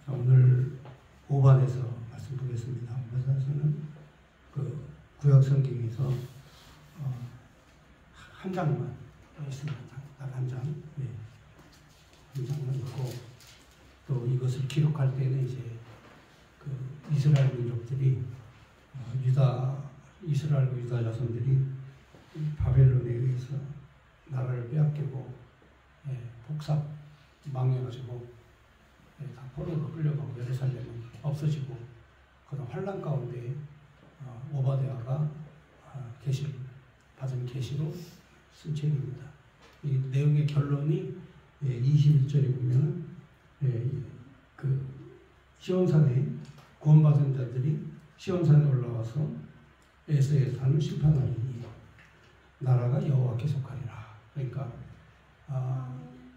오늘 5반에서 말씀 보겠습니다. 5반에서는 그 구약 성경에서 한 장만 있습니다. 딱 한 장. 네. 한 장만 있고, 또 이것을 기록할 때는 이제 그 이스라엘 민족들이 이스라엘과 유다 자손들이 바벨론에 의해서 나라를 빼앗기고 폭삭 망해가지고 다 포로로 끌려가고 예루살렘은 없어지고 그런 환란 가운데 오바댜가 받은 계시로 쓴 책입니다. 이 내용의 결론이 21절에 보면 그 시온산에 구원받은 자들이 시온산에 올라와서 에서에 사는 심판하리니 나라가 여호와께 속하리라. 그러니까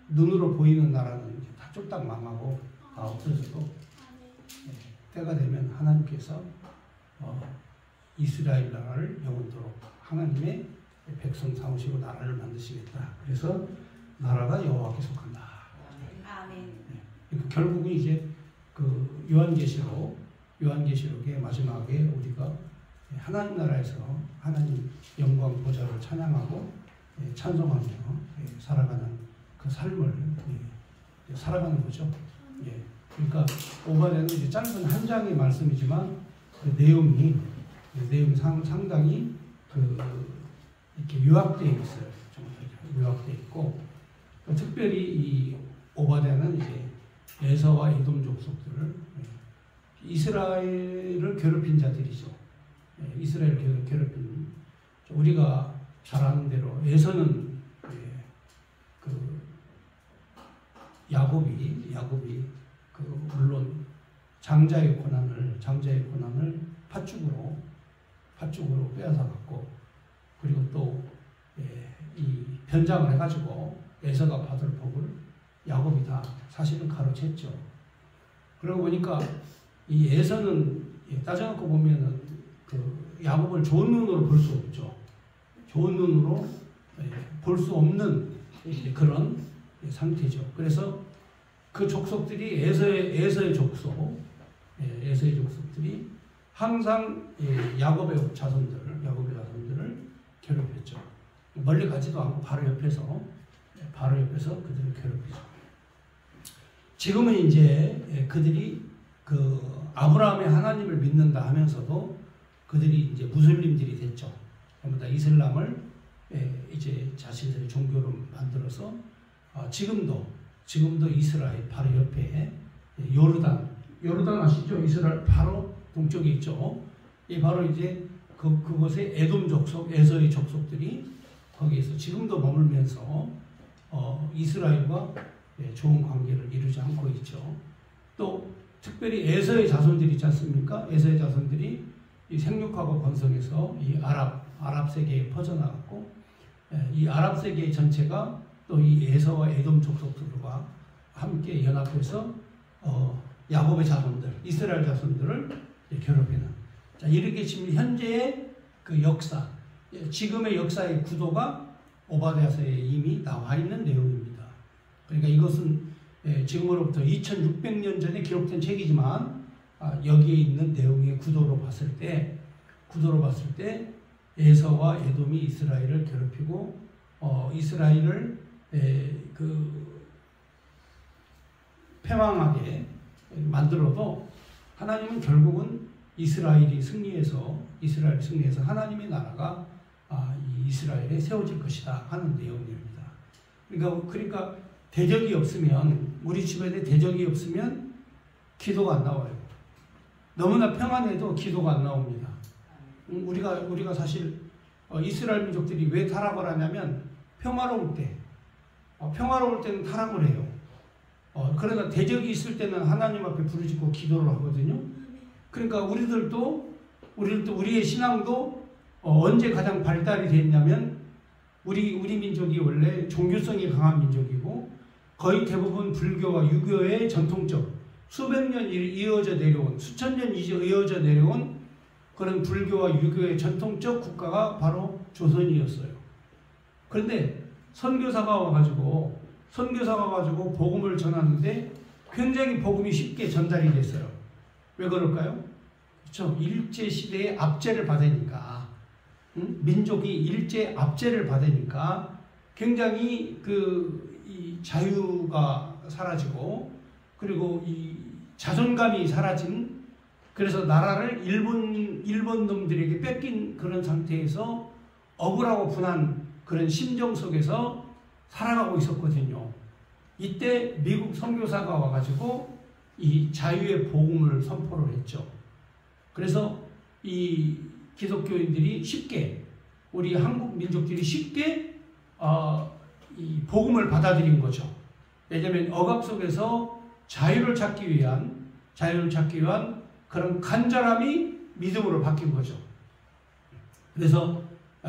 눈으로 보이는 나라는 다 쫄딱 망하고 다 없어지고 때가 되면 하나님께서 이스라엘 나라를 영원토록 하나님의 백성 삼으시고 나라를 만드시겠다. 그래서 나라가 여호와께 속한다. 아멘. 그러니까 결국은 이제 그 요한계시록의 마지막에 우리가 하나님 나라에서 하나님 영광 보좌를 찬양하고 찬송하며 살아가는 그 삶을 살아가는 거죠. 그러니까 오바댜는 이제 짧은 한 장의 말씀이지만 그 내용이 상당히 이렇게 요약되어 있어요. 요약되어 있고, 특별히 이 오바댜는 이제 에서와 에돔 족속들을 이스라엘을 괴롭힌 자들이죠. 이스라엘을 괴롭힌, 우리가 잘 아는 대로 에서는 그 야곱이 물론 장자의 고난을 팥죽으로 빼앗아 갖고, 그리고 또 이 변장을 해가지고 에서가 받을 복을 야곱이 다 사실은 가로챘죠. 그러고 보니까 이 에서는 따져갖고 보면은 그 야곱을 좋은 눈으로 볼 수 없죠. 좋은 눈으로 볼 수 없는 그런 상태죠. 그래서 그 족속들이 에서의 족속들이 항상 야곱의 자손들을 괴롭혔죠. 멀리 가지도 않고 바로 옆에서 그들을 괴롭히죠. 지금은 이제 그들이 그 아브라함의 하나님을 믿는다 하면서도 그들이 이제 무슬림들이 됐죠. 전부 다 이슬람을 이제 자신들의 종교로 만들어서 지금도 이스라엘 바로 옆에 요르단 아시죠? 이스라엘 바로 동쪽에 있죠. 이 바로 이제 그곳에 에돔 족속, 에서의 족속들이 거기에서 지금도 머물면서 이스라엘과 좋은 관계를 이루지 않고 있죠. 또 특별히 에서의 자손들이 있지 않습니까? 에서의 자손들이 이 생육하고 번성해서 이 아랍 세계에 퍼져나갔고, 이 아랍 세계 전체가 또 이 에서와 에돔 족속들과 함께 연합해서 야곱의 자손들, 이스라엘 자손들을 괴롭히는. 자, 이렇게 지금 현재의 그 역사, 지금의 역사의 구도가 오바댜서에 이미 나와 있는 내용입니다. 그러니까 이것은 지금으로부터 2600년 전에 기록된 책이지만 여기에 있는 내용의 구도로 봤을 때 에서와 에돔이 이스라엘을 괴롭히고 이스라엘을 패망하게 만들어도 하나님은 결국은 이스라엘이 승리해서 하나님의 나라가 이 이스라엘에 세워질 것이다 하는 내용입니다. 그러니까 대적이 없으면, 우리 주변에 대적이 없으면 기도가 안 나와요. 너무나 평안해도 기도가 안 나옵니다. 우리가 사실 이스라엘 민족들이 왜 타락을 하냐면 평화로울 때는 타락을 해요. 그러나 대적이 있을 때는 하나님 앞에 부르짖고 기도를 하거든요. 그러니까 우리의 신앙도 언제 가장 발달이 됐냐면 우리 민족이 원래 종교성이 강한 민족이고 거의 대부분 불교와 유교의 전통적 수천 년 이어져 내려온 그런 불교와 유교의 전통적 국가가 바로 조선이었어요. 그런데 선교사가 와가지고 복음을 전하는데 굉장히 복음이 쉽게 전달이 됐어요. 왜 그럴까요? 그렇죠. 일제 시대의 압제를 받으니까, 민족이 일제 압제를 받으니까 굉장히 이 자유가 사라지고, 그리고 이 자존감이 사라진, 그래서 나라를 일본 놈들에게 뺏긴 그런 상태에서 억울하고 분한 그런 심정 속에서 살아가고 있었거든요. 이때 미국 선교사가 와가지고 이 자유의 복음을 선포를 했죠. 그래서 이 기독교인들이 쉽게, 우리 한국 민족들이 쉽게 이 복음을 받아들인 거죠. 왜냐하면 억압 속에서 자유를 찾기 위한 그런 간절함이 믿음으로 바뀐 거죠. 그래서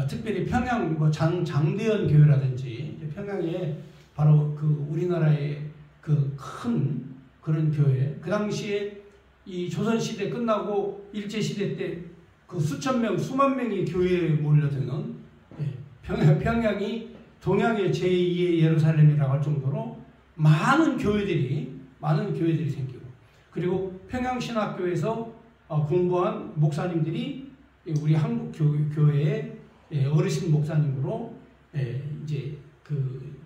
특별히 평양 장대현 교회라든지, 평양에 바로 그 우리나라의 그 큰 그런 교회, 그 당시에 이 조선시대 끝나고 일제시대 때 그 수천 명, 수만 명이 교회에 몰려드는, 평양이 동양의 제2의 예루살렘이라고 할 정도로 많은 교회들이 생기고, 그리고 평양신학교에서 공부한 목사님들이 우리 한국 교회의 어르신 목사님으로 이제 그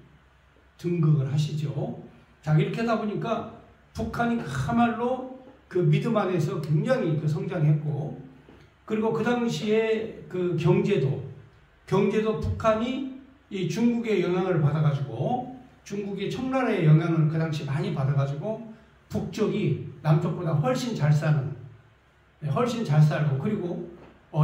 등극을 하시죠. 자, 이렇게 하다 보니까 북한이 그야말로 그 믿음 안에서 굉장히 성장했고, 그리고 그 당시에 그 경제도 북한이 이 중국의 영향을 받아가지고, 중국의 청나라의 영향을 그 당시 많이 받아가지고 북쪽이 남쪽보다 훨씬 잘 살고, 그리고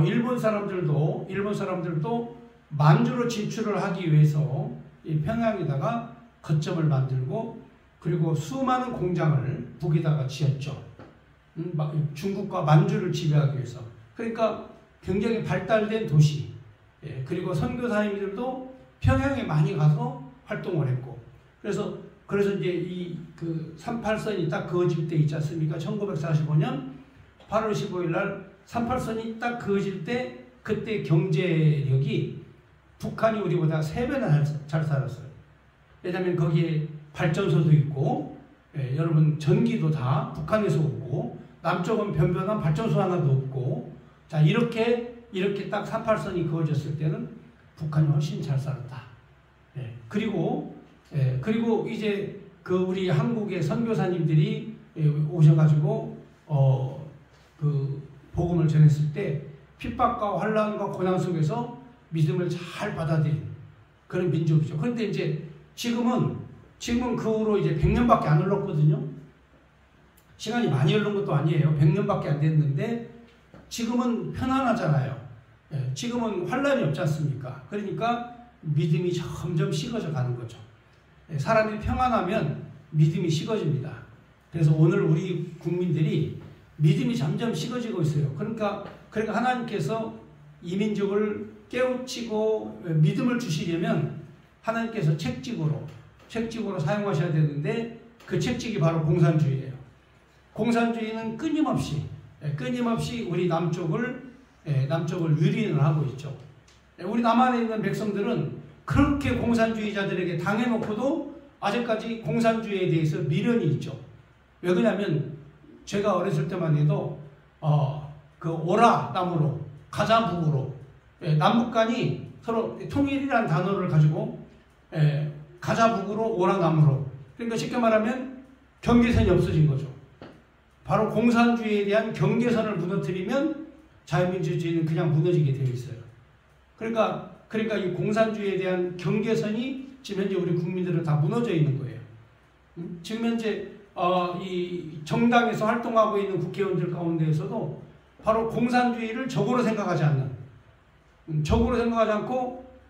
일본 사람들도 만주로 진출을 하기 위해서 이 평양에다가 거점을 만들고, 그리고 수많은 공장을 북에다가 지었죠. 중국과 만주를 지배하기 위해서. 그러니까 굉장히 발달된 도시. 그리고 선교사님들도 평양에 많이 가서 활동을 했고, 그래서 이제 그 38선이 딱 그어질 때 있지 않습니까? 1945년 8월 15일 날 38선이 딱 그어질 때, 그때 경제력이 북한이 우리보다 3배나 잘 살았어요. 왜냐하면 거기에 발전소도 있고, 여러분 전기도 다 북한에서 오고, 남쪽은 변변한 발전소 하나도 없고, 자, 이렇게 딱 38선이 그어졌을 때는 북한이 훨씬 잘 살았다. 그리고 이제 그 우리 한국의 선교사님들이 오셔가지고 그 복음을 전했을 때 핍박과 환난과 고난 속에서 믿음을 잘 받아들인 그런 민족이죠. 그런데 이제 지금은 그 후로 이제 100년밖에 안 흘렀거든요. 시간이 많이 흐른 것도 아니에요. 100년밖에 안 됐는데 지금은 편안하잖아요. 지금은 환난이 없지 않습니까? 그러니까 믿음이 점점 식어져 가는 거죠. 사람이 평안하면 믿음이 식어집니다. 그래서 오늘 우리 국민들이 믿음이 점점 식어지고 있어요. 그러니까 하나님께서 이 민족을 깨우치고 믿음을 주시려면 하나님께서 책직으로 사용하셔야 되는데, 그 책직이 바로 공산주의예요. 공산주의는 끊임없이 우리 남쪽을 유린을 하고 있죠. 우리 남한에 있는 백성들은 그렇게 공산주의자들에게 당해놓고도 아직까지 공산주의에 대해서 미련이 있죠. 왜 그러냐면 제가 어렸을 때만 해도 그 오라 나무로 가자 북으로 남북간이 서로 통일이라는 단어를 가지고 가자 북으로 오라 나무로, 그러니까 쉽게 말하면 경계선이 없어진 거죠. 바로 공산주의에 대한 경계선을 무너뜨리면 자유민주주의는 그냥 무너지게 되어 있어요. 그러니까 이 공산주의에 대한 경계선이 지금 현재 우리 국민들은 다 무너져 있는 거예요. 지금 현재 이 정당에서 활동하고 있는 국회의원들 가운데에서도 바로 공산주의를 적으로 생각하지 않고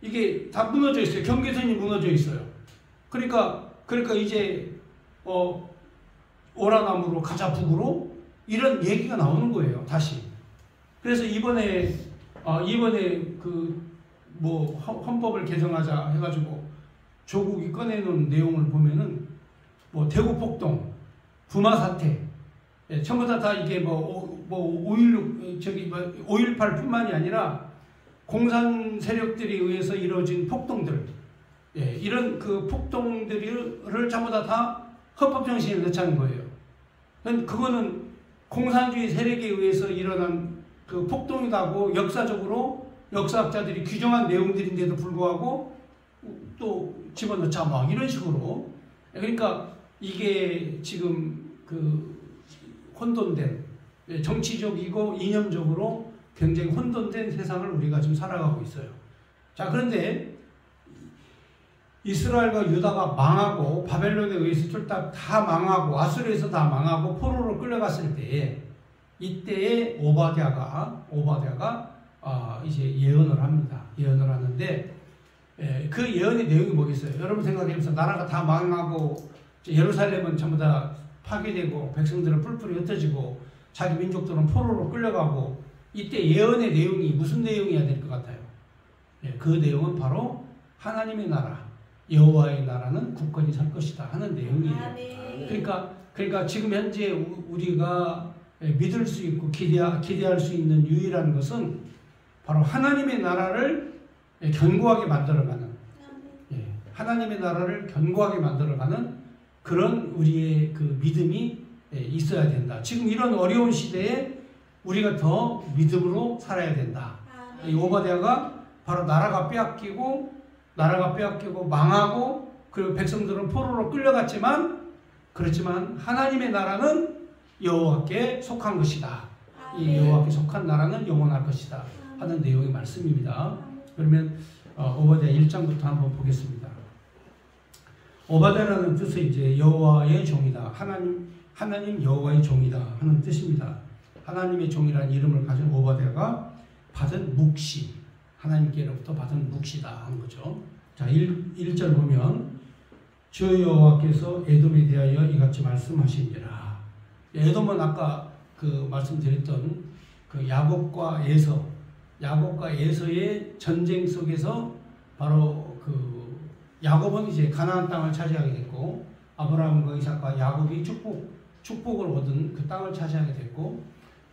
이게 다 무너져 있어요. 경계선이 무너져 있어요. 그러니까 이제 오라나무로 가자 북으로 이런 얘기가 나오는 거예요. 다시. 그래서 이번에 헌법을 개정하자 해가지고 조국이 꺼내놓은 내용을 보면은 대구 폭동, 부마 사태, 전부 다 이게 5.18뿐만이 아니라 공산 세력들에 의해서 이루어진 폭동들, 이런 그 폭동들을 전부 다 헌법 정신에 넣자는 거예요. 그거는 공산주의 세력에 의해서 일어난 그 폭동이라고 역사학자들이 규정한 내용들인데도 불구하고 또 집어넣자 막 이런 식으로. 그러니까 이게 지금 그 혼돈된, 정치적이고 이념적으로 굉장히 혼돈된 세상을 우리가 지금 살아가고 있어요. 자, 그런데 이스라엘과 유다가 망하고 바벨론에 의해서 쫄딱 다 망하고 아수르에서 다 망하고 포로로 끌려갔을 때에 이때에 오바댜가 이제 예언을 합니다. 예언을 하는데 그 예언의 내용이 뭐겠어요? 여러분 생각해보세요. 나라가 다 망하고 예루살렘은 전부 다 파괴되고 백성들은 뿔뿔이 흩어지고 자기 민족들은 포로로 끌려가고 이때 예언의 내용이 무슨 내용이어야 될 것 같아요? 그 내용은 바로 하나님의 나라, 여호와의 나라는 굳건히 설 것이다 하는 내용이에요. 그러니까 지금 현재 우리가 믿을 수 있고 기대할 수 있는 유일한 것은 바로 하나님의 나라를 견고하게 만들어가는, 하나님의 나라를 견고하게 만들어가는 그런 우리의 그 믿음이 있어야 된다. 지금 이런 어려운 시대에 우리가 더 믿음으로 살아야 된다. 이 오바댜가 바로 나라가 빼앗기고 망하고 그리고 백성들은 포로로 끌려갔지만 그렇지만 하나님의 나라는 여호와께 속한 것이다. 이 여호와께 속한 나라는 영원할 것이다 하는 내용의 말씀입니다. 그러면 오바댜 1장부터 한번 보겠습니다. 오바댜라는 뜻은 이제 여호와의 종이다. 하나님 여호와의 종이다 하는 뜻입니다. 하나님의 종이라는 이름을 가진 오바댜가 받은 묵시, 하나님께로부터 받은 묵시다 하는 거죠. 자, 1절 보면 주 여호와께서 에돔에 대하여 이같이 말씀하시니라. 에돔은 아까 그 말씀드렸던 그 야곱과 에서의 전쟁 속에서 바로 그 야곱은 이제 가나안 땅을 차지하게 됐고 아브라함과 이삭과 야곱이 축복을 얻은 그 땅을 차지하게 됐고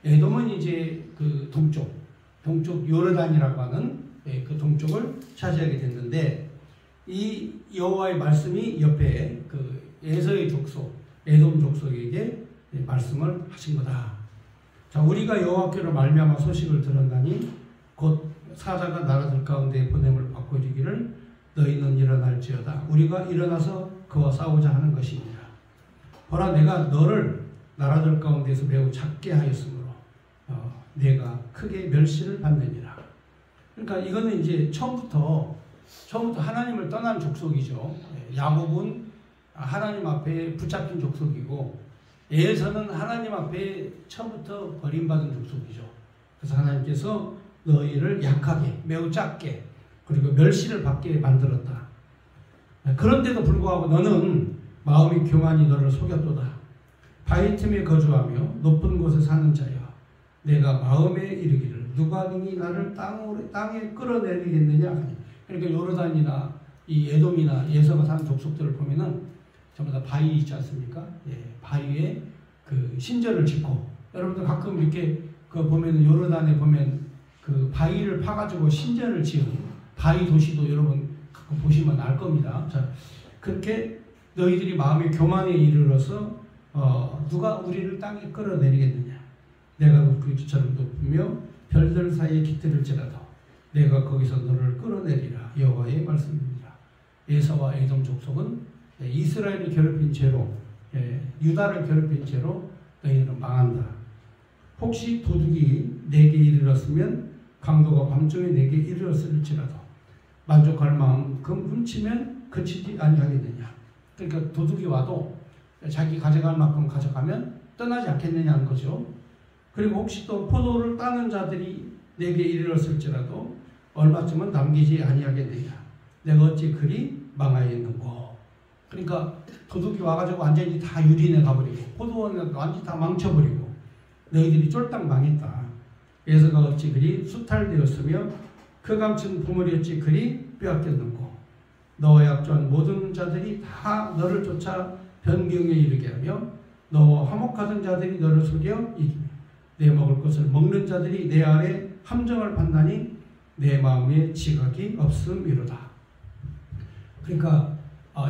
에돔은 이제 그 동쪽 요르단이라고 하는 그 동쪽을 차지하게 됐는데 이 여호와의 말씀이 옆에 그 에서의 족속, 에돔 족속에게 말씀을 하신 거다. 자, 우리가 여호와께로 말미암아 소식을 들었나니 곧 사자가 나라들 가운데 보냄을 받고 이르기를 너희는 일어날지어다. 우리가 일어나서 그와 싸우자 하는 것이니라. 보라, 내가 너를 나라들 가운데서 매우 작게 하였으므로 내가 크게 멸시를 받느니라. 그러니까 이거는 이제 처음부터 하나님을 떠난 족속이죠. 야곱은 하나님 앞에 붙잡힌 족속이고 에서는 하나님 앞에 처음부터 버림받은 족속이죠. 그래서 하나님께서 너희를 약하게 매우 작게 그리고 멸시를 받게 만들었다. 그런데도 불구하고 너는 마음이 교만이 너를 속였도다. 바위 틈에 거주하며 높은 곳에 사는 자여, 내가 마음에 이르기를 누가 능히 나를 땅에 끌어내리겠느냐 하니. 그러니까 요르단이나 이 에돔이나 에서가 사는 족속들을 보면은 전부 다 바위 있지 않습니까? 바위에 그 신전을 짓고, 여러분들 가끔 이렇게 그 보면은 요르단에 보면 그 바위를 파가지고 신전을 지은 바위 도시도 여러분 가끔 보시면 알 겁니다. 자, 그렇게 너희들이 마음의 교만에 이르러서 누가 우리를 땅에 끌어내리겠느냐. 내가 그처럼 높으며 별들 사이에 깃들을지라도 내가 거기서 너를 끌어내리라. 여호와의 말씀입니다. 에서와 에돔 족속은 이스라엘을 괴롭힌 죄로, 유다를 괴롭힌 죄로 너희는 망한다. 혹시 도둑이 내게 이르렀으면 강도가 밤중에 내게 이르렀을지라도 만족할 만큼 훔치면 그치지 아니하겠느냐. 그러니까 도둑이 와도 자기 가져갈 만큼 가져가면 떠나지 않겠느냐는 거죠. 그리고 혹시 또 포도를 따는 자들이 내게 이르렀을지라도 얼마쯤은 남기지 아니하겠느냐. 내가 어찌 그리 망하였는고. 그러니까 도둑이 와가지고 완전히 다 유린해 가버리고 포도원을 완전히 다 망쳐버리고 너희들이 쫄딱 망했다. 에서가 어찌 그리 수탈되었으며 그 감춘 부물이 어찌 그리 빼앗겼는고. 너와 약조한 모든 자들이 다 너를 쫓아 변경에 이르게 하며 너와 화목하던 자들이 너를 속여 이기며 내 먹을 것을 먹는 자들이 내 아래 함정을 판다니 내 마음에 지각이 없음이로다. 그러니까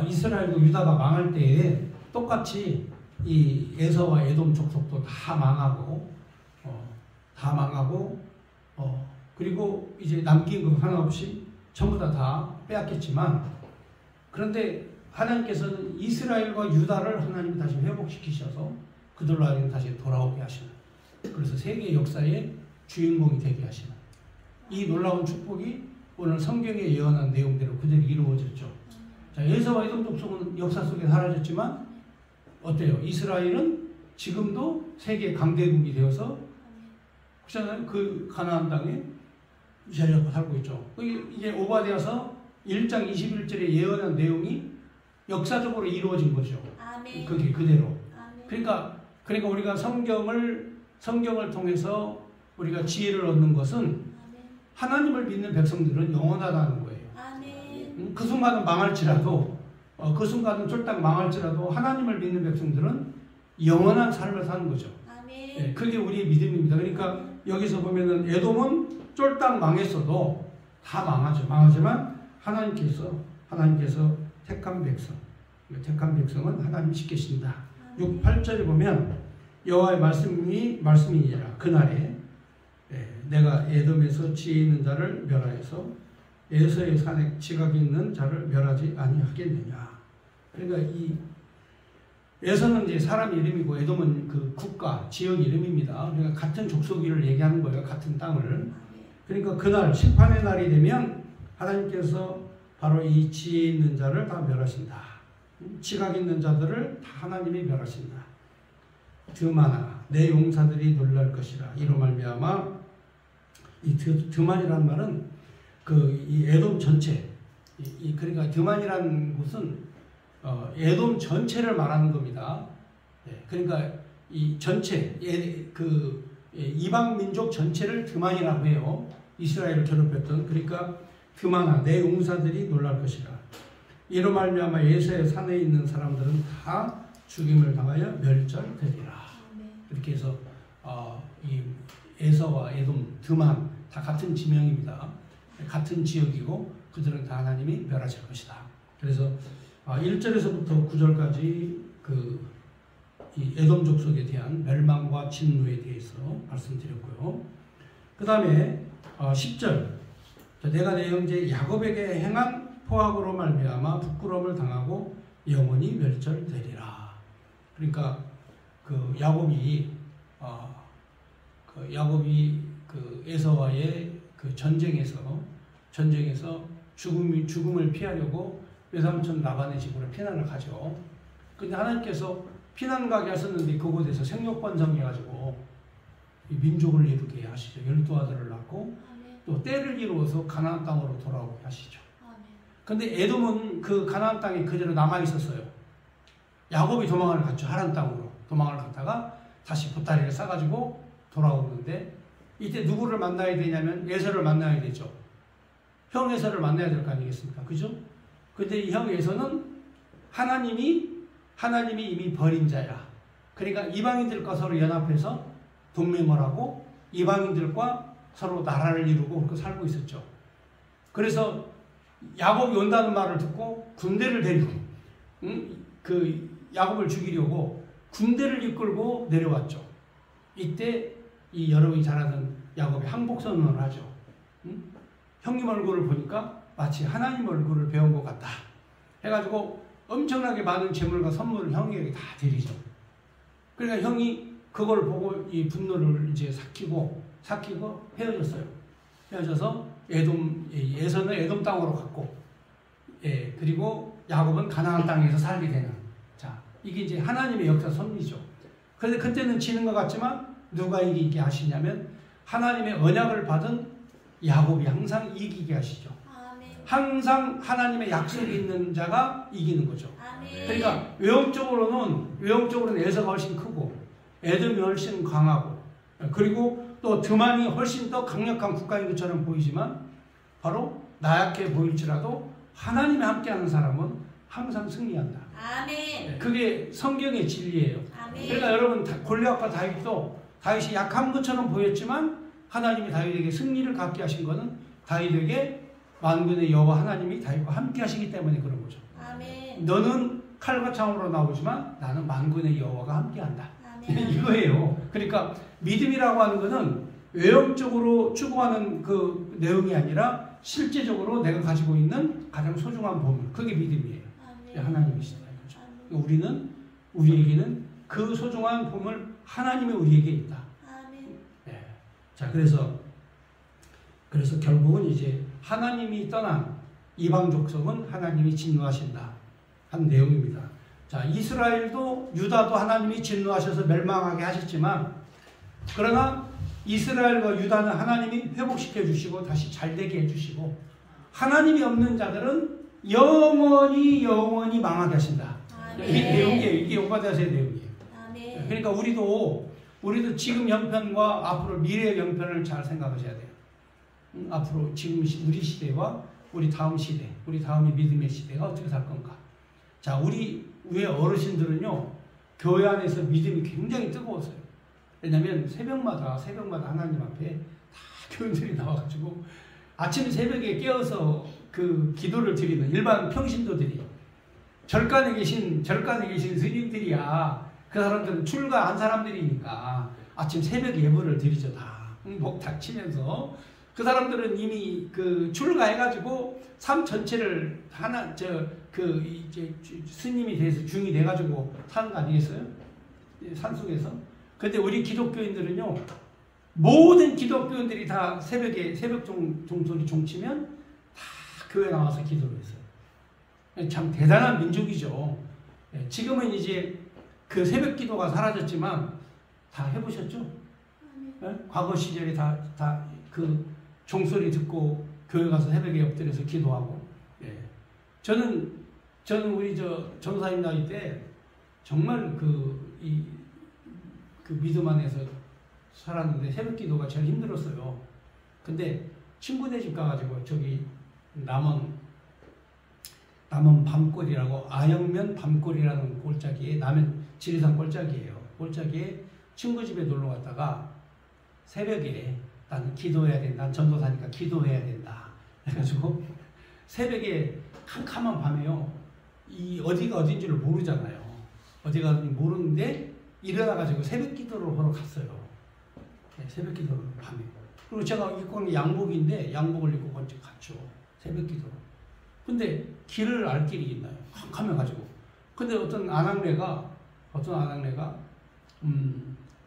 이스라엘과 유다가 망할 때에 똑같이 이 에서와 에돔 족속도 다 망하고 그리고 이제 남긴 거 하나 없이 전부 다 빼앗겼지만, 그런데 하나님께서는 이스라엘과 유다를 하나님이 다시 회복시키셔서 그들로 하여금 다시 돌아오게 하시는, 그래서 세계 역사의 주인공이 되게 하시는 이 놀라운 축복이 오늘 성경에 예언한 내용대로 그대로 이루어졌죠. 자, 에서와 에돔 족속은 역사 속에 사라졌지만 어때요? 이스라엘은 지금도 세계 강대국이 되어서 그렇잖아요. 그 가나안 땅에 자리 잡고 살고 있죠. 이제 오바댜서 1장 21절에 예언한 내용이 역사적으로 이루어진 거죠. 아멘. 그게 그대로. 아멘. 그러니까 우리가 성경을 통해서 우리가 지혜를 얻는 것은 아멘. 하나님을 믿는 백성들은 영원하다는 거예요. 아멘. 그 순간은 망할지라도 그 순간은 쫄딱 망할지라도 하나님을 믿는 백성들은 영원한 삶을 사는 거죠. 아멘. 네, 그게 우리의 믿음입니다. 그러니까 여기서 보면은 에돔은 쫄딱 망했어도 다 망하지만 하나님께서 택한 백성은 하나님이 지키신다. 6, 8절에 보면 여호와의 말씀이니라. 그날에 내가 에돔에서 지혜 있는 자를 멸하여서 에서의 산에 지각이 있는 자를 멸하지 아니하겠느냐. 그러니까 이 에서는 이제 사람 이름이고 에돔은 그 국가, 지역 이름입니다. 그러니까 같은 족속이를 얘기하는 거예요. 같은 땅을. 그러니까 그날 심판의 날이 되면 하나님께서 바로 이 지혜 있는 자를 다 멸하신다. 지각 있는 자들을 다 하나님이 멸하신다. 드마나 내 용사들이 놀랄 것이라. 이로 말미암아 이 드만이라는 말은 이 에돔 전체, 그러니까 드만이라는 곳은 에돔 전체를 말하는 겁니다. 그러니까 이 전체, 이방 민족 전체를 드만이라고 해요. 이스라엘을 괴롭혔던. 그러니까 드마나 내 용사들이 놀랄 것이라. 이로 말미암아 에서의 산에 있는 사람들은 다 죽임을 당하여 멸절되리라. 이렇게 해서 이 에서와 에돔, 드만 다 같은 지명입니다. 같은 지역이고 그들은 다 하나님이 멸하실 것이다. 그래서 1절에서부터 9절까지 이 에돔 족속에 대한 멸망과 진노에 대해서 말씀드렸고요. 그 다음에 10절, 내가 내 형제 야곱에게 행한 포악으로 말미암아 부끄러움을 당하고 영원히 멸절되리라. 그러니까 야곱이 에서와의 전쟁에서 죽음을 피하려고 외삼촌 라반의 집으로 피난을 가죠. 근데 하나님께서 피난 가게 하셨는데 그곳에서 생육번성 해가지고 민족을 이루게 하시죠. 12아들을 낳고 또 때를 이루어서 가나안 땅으로 돌아오게 하시죠. 근데 에돔은 그 가나안 땅에 그대로 남아 있었어요. 야곱이 도망을 갔죠. 하란 땅으로 도망을 갔다가 다시 보따리를 싸가지고 돌아오는데 이때 누구를 만나야 되냐면 에서를 만나야 되죠. 형 에서를 만나야 될 거 아니겠습니까? 그죠? 근데 이 형 에서는 하나님이 이미 버린 자야. 그러니까 이방인들과 서로 연합해서 동맹을 하고 이방인들과 서로 나라를 이루고 그렇게 살고 있었죠. 그래서 야곱이 온다는 말을 듣고 군대를 데리고 야곱을 죽이려고 군대를 이끌고 내려왔죠. 이때 이 여러분이 잘 아는 야곱이 항복선언을 하죠. 형님 얼굴을 보니까 마치 하나님 얼굴을 배운 것 같다. 해가지고 엄청나게 많은 재물과 선물을 형에게 다 드리죠. 그러니까 형이 그걸 보고 이 분노를 이제 삭히고 헤어졌어요. 헤어져서 에서는 에돔 땅으로 갔고, 그리고 야곱은 가나안 땅에서 살게 되는. 자, 이게 이제 하나님의 역사 섭리죠. 그런데 그때는 지는 것 같지만 누가 이기게 하시냐면 하나님의 언약을 받은 야곱이 항상 이기게 하시죠. 아멘. 항상 하나님의 약속이 있는 자가 이기는 거죠. 아멘. 그러니까 외형적으로는 에서가 훨씬 크고 에돔이 훨씬 강하고 그리고 또 드만이 훨씬 더 강력한 국가인 것처럼 보이지만 바로 나약해 보일지라도 하나님이 함께하는 사람은 항상 승리한다. 아멘. 그게 성경의 진리예요. 아멘. 그러니까 여러분 골리앗과 다윗이 약한 것처럼 보였지만 하나님이 다윗에게 승리를 갖게 하신 것은 다윗에게 만군의 여호와 하나님이 다윗과 함께 하시기 때문에 그런 거죠. 아멘. 너는 칼과 창으로 나오지만 나는 만군의 여호와가 함께한다. 아멘. 이거예요. 그러니까 믿음이라고 하는 것은 외형적으로 추구하는 그 내용이 아니라 실제적으로 내가 가지고 있는 가장 소중한 보물, 그게 믿음이에요. 아멘. 하나님이시다. 그렇죠? 아멘. 우리에게는 그 소중한 보물 하나님이 우리에게 있다. 아멘. 네. 자, 그래서 결국은 이제 하나님이 떠난 이방 족속은 하나님이 진노하신다 한 내용입니다. 자, 이스라엘도 유다도 하나님이 진노하셔서 멸망하게 하셨지만, 그러나 이스라엘과 유다는 하나님이 회복시켜 주시고 다시 잘되게 해주시고, 하나님이 없는 자들은 영원히 망하게 하신다. 아멘. 이게 내용이에요. 이게 오바댜서의 내용이에요. 아멘. 그러니까 우리도 지금 형편과 앞으로 미래의 형편을 잘 생각하셔야 돼요. 앞으로 지금 우리 시대와 우리 다음 시대, 우리 다음의 믿음의 시대가 어떻게 살 건가. 자, 우리 어르신들은요, 교회 안에서 믿음이 굉장히 뜨거웠어요. 왜냐면 새벽마다 하나님 앞에 다 교인들이 나와가지고 아침 새벽에 깨어서 그 기도를 드리는 일반 평신도들이, 절간에 계신 스님들이야. 그 사람들은 출가한 사람들이니까 아침 새벽 예불을 드리죠. 다 목 닥치면서. 그 사람들은 이미 그 출가해가지고 삶 전체를 이제 스님이 돼서 중이 돼가지고 사는 거 아니겠어요? 산속에서. 근데 우리 기독교인들은요, 모든 기독교인들이 다 새벽 종소리 종치면 다 교회 나와서 기도를 했어요. 참 대단한 민족이죠. 지금은 이제 그 새벽 기도가 사라졌지만 다 해보셨죠? 과거 시절에 다 그 종소리 듣고 교회 가서 새벽에 엎드려서 기도하고. 저는 우리 전사님 나이 때 정말 그 믿음 안에서 살았는데 새벽 기도가 제일 힘들었어요. 근데 친구네 집 가가지고 저기 남원 밤골이라고, 아영면 밤골이라는 골짜기에, 남원 지리산 골짜기예요. 골짜기에 친구 집에 놀러 갔다가 새벽에 난 기도해야 된다. 난 전도사니까 기도해야 된다. 그래가지고 새벽에 캄캄한 밤에요. 이 어디가 어딘지를 모르잖아요. 어디가 어딘지 모르는데 일어나가지고 새벽 기도를 하러 갔어요. 새벽 기도를 밤에. 그리고 제가 입고 온 게 양복인데 양복을 입고 먼저 갔죠. 새벽 기도로. 근데 길을 알 길이 있나요? 캄캄해가지고. 근데 어떤 아낙네가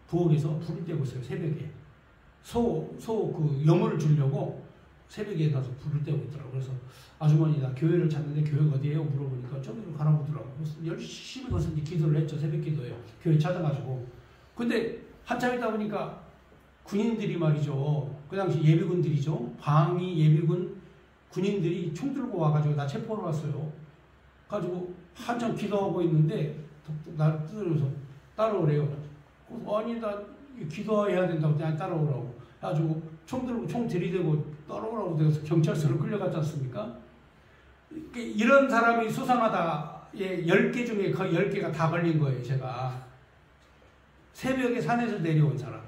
부엌에서 불을 떼고 있어요. 새벽에. 그 염을 주려고 새벽에 가서 불을 떼고 있더라고요. 그래서 아주머니, 나 교회를 찾는데 교회가 어디예요? 물어보니까 저기로 가라고 하더라고요. 그래서 열심히 가서 기도를 했죠. 새벽 기도예요. 교회 찾아가지고. 근데 한참 있다 보니까 군인들이 말이죠. 그 당시 예비군들이죠. 방위 예비군 군인들이 총 들고 와가지고 나 체포를 왔어요. 가지고 한참 기도하고 있는데 나를 뜯어서 따라오래요. 아니, 나 기도해야 된다고 그냥 따라오라고. 가지고 총 들고 총 들이대고 따라오라고 돼서 경찰서로 끌려갔지 않습니까? 이런 사람이 수상하다. 10개 중에 거의 10개가 다 걸린 거예요. 제가 새벽에 산에서 내려온 사람,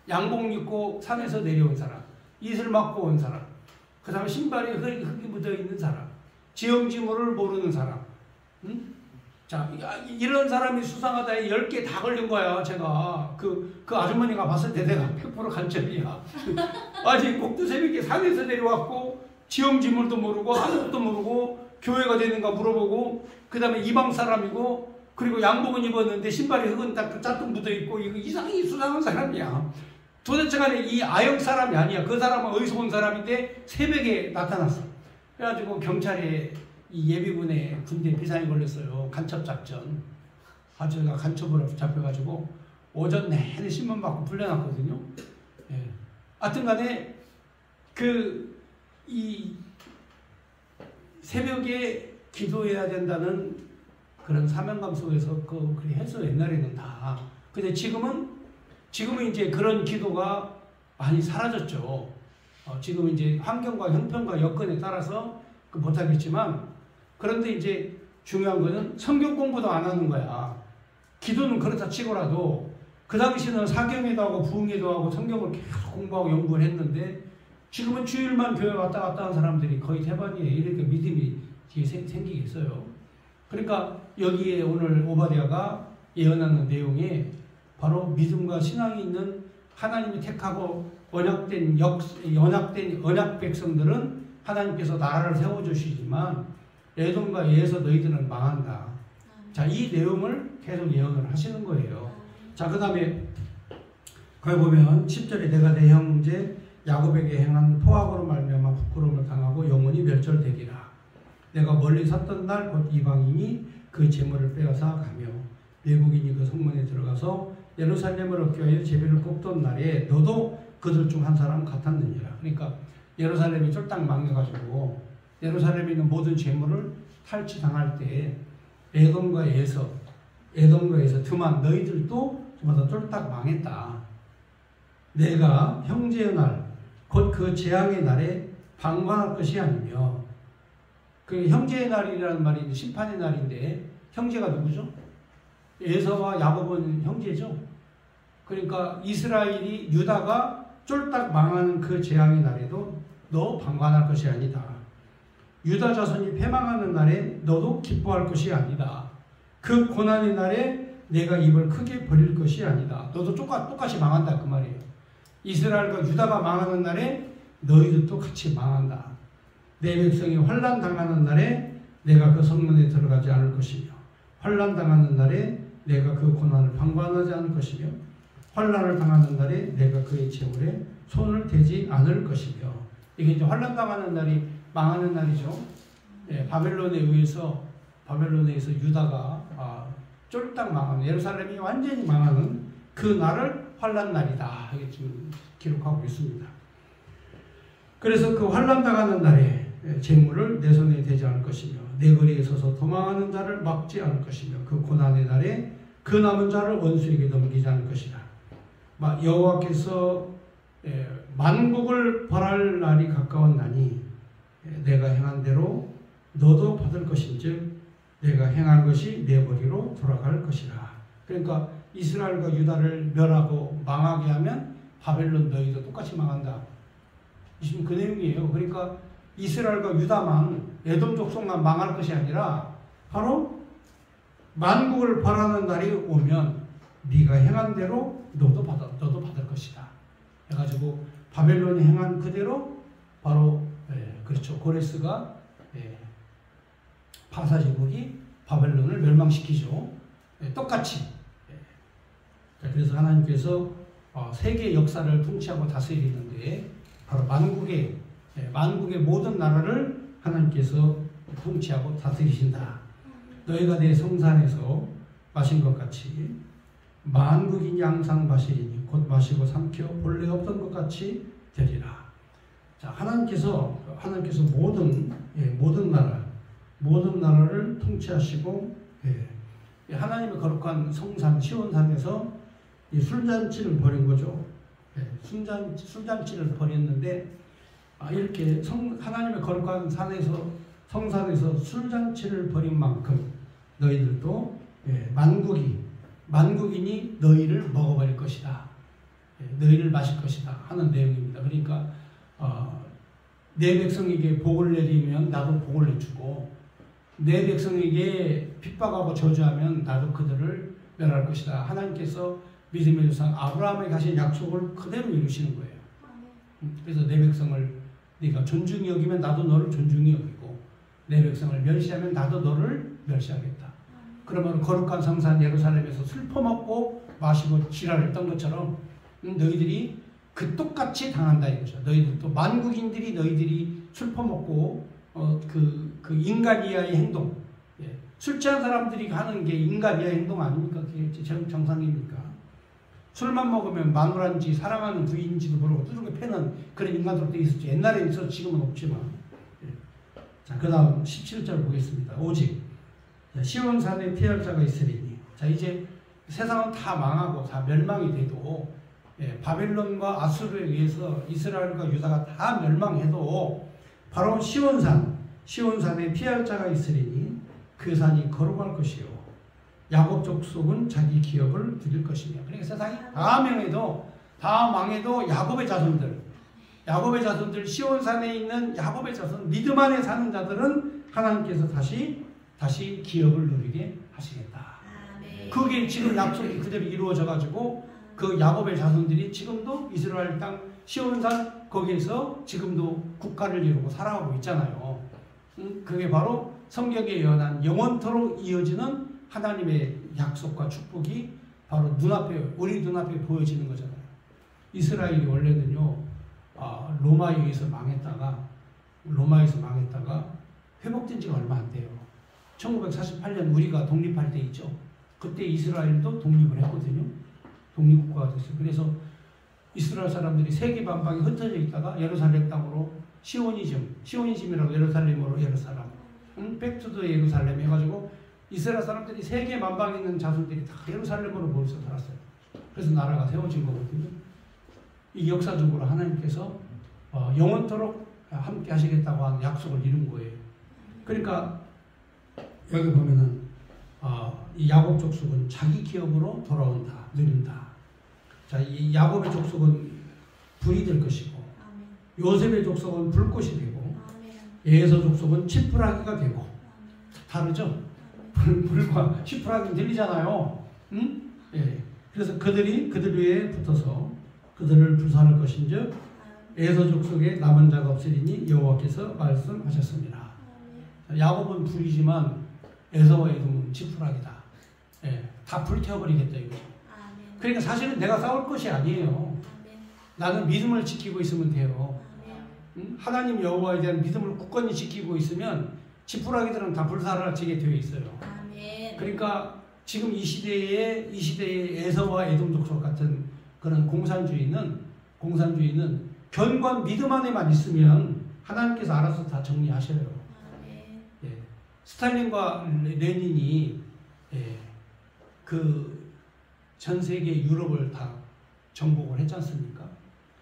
양복 입고 산에서 내려온 사람, 이슬 맞고 온 사람, 그 다음에 신발에 흙이 묻어있는 사람, 지형지물을 모르는 사람. 자, 이런 사람이 수상하다에 10개 다 걸린 거야. 제가 그 아주머니가 봤을 때 내가 100% 간첩이야. 아니, 꼭두 새벽에 산에서 내려왔고 지형지물도 모르고 아무것도 모르고 교회가 되는가 물어보고, 그 다음에 이방 사람이고, 그리고 양복은 입었는데 신발에 흙은 짝짝 묻어있고, 이거 이상히 수상한 사람이야. 도대체 간에 이 아역 사람이 아니야. 그 사람은 어디서 온 사람인데 새벽에 나타났어. 그래가지고 경찰에 이 예비군에 군대 비상이 걸렸어요. 간첩작전. 제가 간첩으로 잡혀가지고 오전 내내 신문 받고 풀려났거든요. 하여튼 간에 이 새벽에 기도해야 된다는 그런 사명감 속에서 그렇게 했어. 옛날에는 다. 근데 지금은 이제 그런 기도가 많이 사라졌죠. 지금 이제 환경과 형편과 여건에 따라서 못하겠지만, 그런데 이제 중요한 거는 성경 공부도 안 하는 거야. 기도는 그렇다 치고라도 그 당시는 사경에도 하고 부흥회도 하고 성경을 계속 공부하고 연구를 했는데, 지금은 주일만 교회 왔다 갔다 하는 사람들이 거의 대반이에요. 이렇게 믿음이 뒤에 생기겠어요. 그러니까 여기에 오늘 오바댜가 예언하는 내용에 바로 믿음과 신앙이 있는 하나님이 택하고 언약된 언약 백성들은 하나님께서 나라를 세워주시지만 에돔과 예에서 너희들은 망한다. 자, 이 내용을 계속 예언을 하시는 거예요. 자, 그 다음에 거기 보면 10절에 내가 내 형제 야곱에게 행한 포악으로 말미암아 부끄러움을 당하고 영원히 멸절되리라. 내가 멀리 섰던 날 곧 이방인이 그 재물을 빼앗아 가며 외국인이 그 성문에 들어가서 예루살렘을 얻기 위하여 제비를 뽑던 날에 너도 그들 중 한 사람 같았느니라. 그러니까 예루살렘이 쫄딱 망해가지고 예루살렘에 있는 모든 재물을 탈취당할 때 에돔과에서 드만 너희들도 저마다 쫄딱 망했다. 내가 형제의 날 곧 그 재앙의 날에 방관할 것이 아니며, 그 형제의 날이라는 말이 심판의 날인데 형제가 누구죠? 에서와 야곱은 형제죠. 그러니까 이스라엘이 유다가 쫄딱 망하는 그 재앙의 날에도 너 방관할 것이 아니다. 유다 자손이 패망하는 날에 너도 기뻐할 것이 아니다. 그 고난의 날에 내가 입을 크게 벌릴 것이 아니다. 너도 똑같이 망한다 그 말이에요. 이스라엘과 유다가 망하는 날에 너희들도 같이 망한다. 내 백성이 환난 당하는 날에 내가 그 성문에 들어가지 않을 것이며, 환난 당하는 날에 내가 그 고난을 방관하지 않을 것이며, 환난을 당하는 날에 내가 그의 재물에 손을 대지 않을 것이며. 이게 이제 환난 당하는 날이 망하는 날이죠. 예, 바벨론에 의해서 유다가 쫄딱 망하는, 예루살렘이 완전히 망하는 그 날을 환난 날이다. 이게 지금 기록하고 있습니다. 그래서 그 환난 당하는 날에 재물을 내 손에 대지 않을 것이며, 내 거리에 서서 도망하는 자를 막지 않을 것이며, 그 고난의 날에 그 남은 자를 원수에게 넘기지 않을 것이다. 여호와께서 만국을 벌할 날이 가까웠나니 내가 행한 대로 너도 받을 것인즉 내가 행한 것이 내 머리로 돌아갈 것이라. 그러니까 이스라엘과 유다를 멸하고 망하게 하면 바벨론 너희도 똑같이 망한다. 지금 그 내용이에요. 그러니까 이스라엘과 유다만, 에돔 족속만 망할 것이 아니라 바로 만국을 벌하는 날이 오면 네가 행한 대로 너도 받을 것이다. 해가지고 바벨론이 행한 그대로 바로 그렇죠. 고레스가 바사제국이 바벨론을 멸망시키죠. 똑같이. 그래서 하나님께서 세계 역사를 통치하고 다스리는데 바로 만국의 모든 나라를 하나님께서 통치하고 다스리신다. 너희가 내 성산에서 마신 것 같이 만국인이 항상 마시리니 곧 마시고 삼켜 본래 없던 것 같이 되리라. 자, 하나님께서 모든 나라를 통치하시고, 하나님의 거룩한 성산 시온산에서 이 술잔치를 벌인 거죠. 술잔치를 벌였는데, 이렇게 하나님의 거룩한 성산에서 술잔치를 벌인 만큼 너희들도 만국인이 너희를 먹어버릴 것이다. 너희를 마실 것이다 하는 내용입니다. 그러니까 내 백성에게 복을 내리면 나도 복을 내주고, 내 백성에게 핍박하고 저주하면 나도 그들을 멸할 것이다. 하나님께서 믿음의 조상 아브라함에게 하신 약속을 그대로 이루시는 거예요. 그래서 내 백성을 네가 존중히 여기면 나도 너를 존중히 여기고, 내 백성을 멸시하면 나도 너를 멸시하겠다. 그러면 거룩한 성산 예루살렘에서 술 퍼먹고 마시고 지랄했던 것처럼 너희들이 똑같이 당한다 이거죠. 너희들도 만국인들이 너희들이 술 퍼먹고 그 인간 이하의 행동, 술 취한 사람들이 하는 게 인간 이하의 행동 아닙니까? 그게 정상입니까? 술만 먹으면 마누라인지 사랑하는 부인인지도 모르고 뚜둑이 패는 그런 인간들도 있었죠. 옛날에 있어서 지금은 없지만. 자, 그 다음 17절 보겠습니다. 오직 시온산에 피할 자가 있으리니. 자, 이제 세상은 다 망하고 다 멸망이 돼도 바벨론과 아수르에 의해서 이스라엘과 유다가 다 멸망해도 바로 시온산에 피할 자가 있으리니 그 산이 거룩할 것이요 야곱 족속은 자기 기업을 드릴 것이며. 그러니까 세상이 다 망해도 야곱의 자손들 시온산에 있는 야곱의 자손, 믿음 안에 사는 자들은 하나님께서 다시 다시 기업을 누리게 하시겠다. 아멘. 그게 지금 약속이 그대로 이루어져 가지고 그 야곱의 자손들이 지금도 이스라엘 땅 시온산 거기에서 지금도 국가를 이루고 살아가고 있잖아요. 그게 바로 성경에 예언한 영원토록 이어지는 하나님의 약속과 축복이 바로 눈앞에 우리 눈앞에 보여지는 거잖아요. 이스라엘이 원래는요 로마에 의해서 망했다가 회복된 지가 얼마 안 돼요. 1948년 우리가 독립할 때 있죠. 그때 이스라엘도 독립을 했거든요. 독립국가가 됐어요. 그래서 이스라엘 사람들이 세계 반방에 흩어져 있다가 예루살렘 땅으로 시오니즘이라고 예루살렘으로 예루살렘, 백투더 예루살렘 해가지고 이스라엘 사람들이 세계 만방에 있는 자손들이 다 예루살렘으로 모여서 살았어요. 그래서 나라가 세워진 거거든요. 이 역사적으로 하나님께서 영원토록 함께 하시겠다고 하는 약속을 이룬 거예요. 그러니까 여기 보면은 이 야곱 족속은 자기 기업으로 돌아온다, 누린다. 자, 이 야곱의 족속은 불이 될 것이고, 요셉의 족속은 불꽃이 되고, 에서 족속은 지푸라기가 되고, 다르죠? 불과 지푸라기는 들리잖아요. 응? 예. 그래서 그들이 그들 위에 붙어서 그들을 불살할 것인즉 에서 족속에 남은 자가 없으리니 여호와께서 말씀하셨습니다. 야곱은 불이지만 에서와 에돔은 지푸라기다. 예. 다 불태워버리겠다 이거죠. 그러니까 사실은 내가 싸울 것이 아니에요. 나는 믿음을 지키고 있으면 돼요. 하나님 여호와에 대한 믿음을 굳건히 지키고 있으면 지푸라기들은 다 불사르지게 되어 있어요. 그러니까 지금 이 시대의 에서와 에돔 족속 같은 그런 공산주의는 견고한 믿음 안에만 있으면 하나님께서 알아서 다 정리하셔요. 예. 스탈린과 레닌이 그 전 세계 유럽을 다 정복을 했지 않습니까?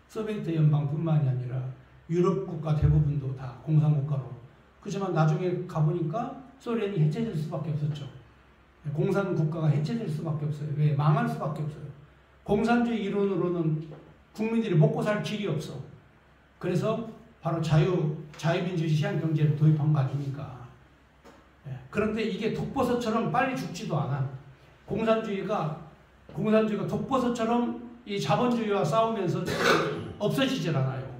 소비에트 연방뿐만이 아니라 유럽 국가 대부분도 다 공산국가로. 그렇지만 나중에 가보니까 소련이 해체될 수밖에 없었죠. 공산국가가 해체될 수밖에 없어요. 왜? 망할 수밖에 없어요. 공산주의 이론으로는 국민들이 먹고 살 길이 없어. 그래서 바로 자유민주주의 시장경제를 도입한 거 아닙니까? 그런데 이게 독버섯처럼 빨리 죽지도 않아. 공산주의가 독버섯처럼 이 자본주의와 싸우면서 없어지질 않아요.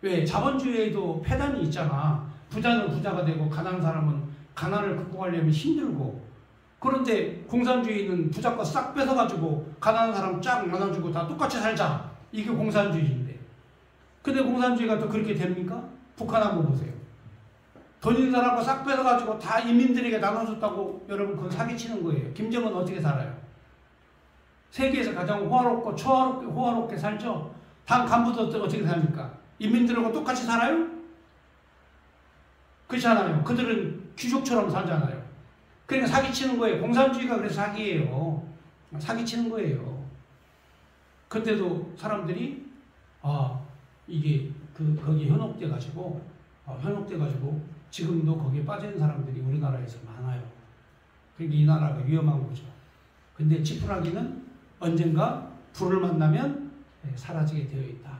왜? 자본주의에도 폐단이 있잖아. 부자는 부자가 되고 가난한 사람은 가난을 극복하려면 힘들고. 그런데 공산주의는 부자 거 싹 뺏어가지고 가난한 사람 쫙 나눠주고 다 똑같이 살자. 이게 공산주의인데. 근데 공산주의가 또 그렇게 됩니까? 북한 한번 보세요. 돈 있는 사람 거 싹 뺏어가지고 다 인민들에게 나눠줬다고 여러분 그건 사기치는 거예요. 김정은 어떻게 살아요? 세계에서 가장 호화롭게 살죠? 당 간부들 어떻게 삽니까? 인민들하고 똑같이 살아요? 그렇지 않아요. 그들은 귀족처럼 살잖아요. 그러니까 사기치는 거예요. 공산주의가 그래서 사기예요. 사기치는 거예요. 근데도 사람들이 이게 거기에 현혹돼가지고 지금도 거기에 빠진 사람들이 우리나라에서 많아요. 그러니까 이 나라가 위험한 거죠. 근데 지푸라기는 언젠가 불을 만나면 사라지게 되어 있다.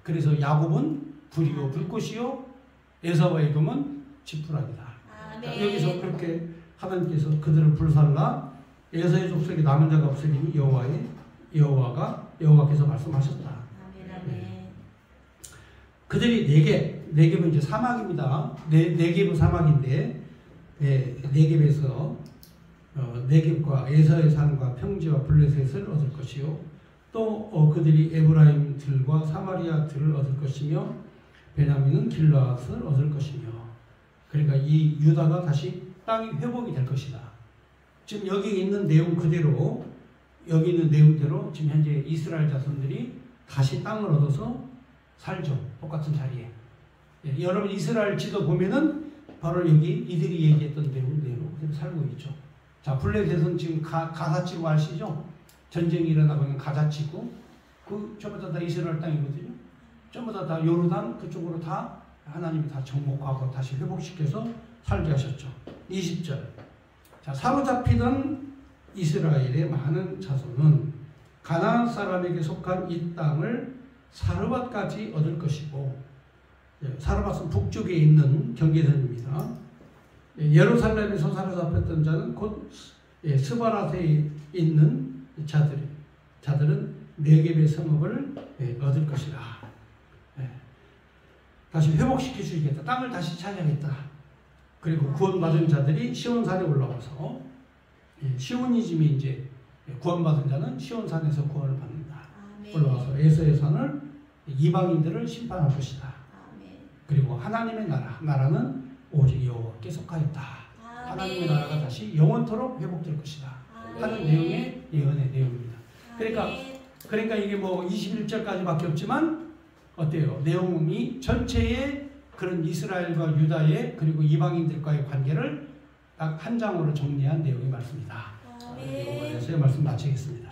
그래서 야곱은 불이요 불꽃이요 에서와 에돔은 지푸라기다. 여기서 그렇게 하나님께서 그들을 불살라 에서의 족속에 남은 자가 없으리니 여호와께서 말씀하셨다. 그들이 네겝은 이제 사막입니다. 네겝은 사막인데 네겝에서 네겝과 에서의 산과 평지와 블레셋을 얻을 것이요 또 그들이 에브라임 들과 사마리아 들을 얻을 것이며 베냐민은 길르앗을 얻을 것이며 그러니까 이 유다가 다시 땅이 회복이 될 것이다. 지금 여기 있는 내용 그대로 여기 있는 내용대로 지금 현재 이스라엘 자손들이 다시 땅을 얻어서 살죠. 똑같은 자리에. 여러분 이스라엘 지도 보면은 바로 여기 이들이 얘기했던 내용대로 살고 있죠. 자, 블레셋은 지금 가사치고 아시죠? 전쟁이 일어나면 가사치고 전부 다 이스라엘 땅이거든요. 전부 다 요르단 그쪽으로 다 하나님이 다 정복하고 다시 회복시켜서 살게 하셨죠. 20절. 자, 사로잡히던 이스라엘의 많은 자손은 가나안 사람에게 속한 이 땅을 사르밧까지 얻을 것이고 사르밧은 북쪽에 있는 경계선입니다. 예루살렘에서 사로잡혔던 자는 곧 스바라테 있는 자들은 네겝의 성읍을 얻을 것이다. 다시 회복시켜 주겠다. 땅을 다시 차지하겠다. 그리고 구원받은 자들이 시온산에 올라와서 시오니즘이 이제 구원받은 자는 시온산에서 구원을 받는다. 올라와서 에서의 산을 이방인들을 심판할 것이다. 그리고 하나님의 나라는 오직 여호와께 속하였다. 하나님의 나라가 다시 영원토록 회복될 것이다. 하는 내용의 예언의 내용입니다. 그러니까 이게 뭐 21절까지밖에 없지만 어때요? 내용이 전체의 그런 이스라엘과 유다의 그리고 이방인들과의 관계를 딱 한 장으로 정리한 내용의 말씀이다. 이거에 대해서 말씀 마치겠습니다.